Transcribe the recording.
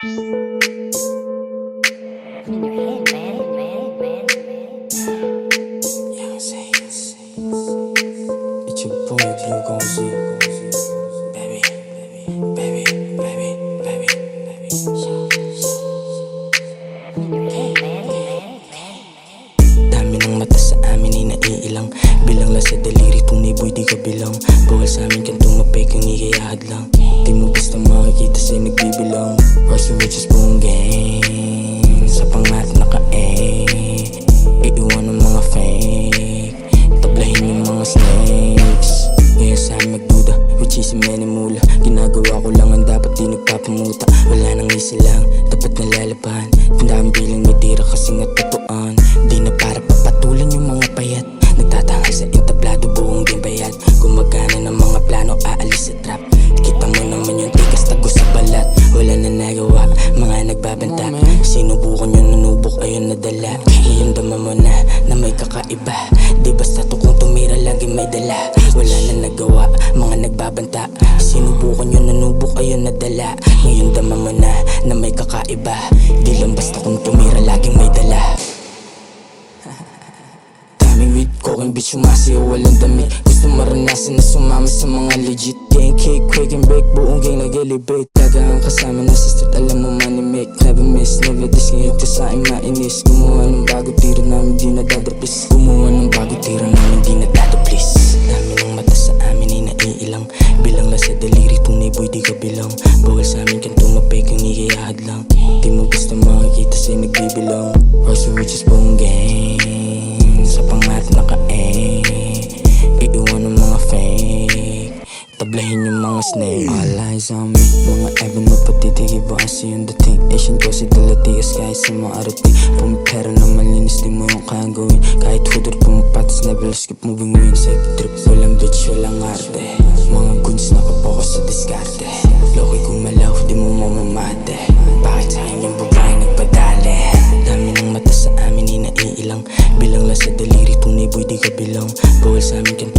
In your head, man. Yeah, say it's your boy Blue Gonzy. Baby. In your head, man. Dami ng mata sa amin ay naiilang. Bilang lang sa daliri, tunay boy di ka bilang. Bawal sa amin kang tumapay kang ikayahad lang. Di mo basta makikita sa'y nagbibilang. Rise and riches buong gang. Sa pangarap naka-aim. Iiwan ng mga fake. Tablahin yung mga snakes. Ngayon sa amin magduda, which is mula. Ginagawa ko lang ang dapat, di nagpapamuta. Wala nang isa lang, dapat nalalaban. Tandaan bilang may tira kasi nga totooan. Di na para papatulan yung mga payat. Nagtatangal sa entablado, buong din bayad. Gumagana ng mga plano, aalis sa trap. Kita mo naman yung tigas, tago sa balat. Wala na nagawa, mga nagbabanta. Sinubukan yung nanubok, ayun nadala. Ngayon dama mo na may kakaiba. Di basta to kung tumira, lagi may dala. Wala na nagawa, mga nagbabanta. Sinubukan yung nanubok, ayun nadala. Ngayon dama mo na may kakaiba. Di lang basta kung tumira, laging may dala. Daming weed, coking bitch, sumasayaw, walang damit. Gusto maranasan na sumama sa mga legit. Gang cake, quake and bake, buong gang nag-elevate. Taga ang kasama na sa street, alam mo money make. Never miss, never diss, ngayon ka sa'king mainis. Gumawa ng bago, tiro namin di nadadapis. Gumawa ng bago, tiro namin di nadadaplis. Dami ng mata sa amin ay naiilang. Bilang lang sa daliri, tunay boy di ka bilang. Bawal sa amin kang tumapay kang ikayahad lang. Di mo basta makikita sa'y nagbibilang. Rise and riches buong gang. Sa pangarap naka-aim. Iiwan ng mga fake. Tablahin yung mga snake. All eyes on me. Mga evan mo patitigay ba kasi yung dating. Asian ko si dalatigas kahit sa mga arating. Pumipera na malinis di mo yung kayang gawin. Kahit hudor pumapatas never skip moving wings. Psych trip, walang bitch, walang arte. Mga goods nakapokus sa diskarte. Loki kung malaw, di mo mamamate. Bakit sa akin yung babae nagpadali? Dami ng mata sa amin ay naiilang. Bilang lang sa daliri, tunay boy di ka bilang. Bawal sa amin kang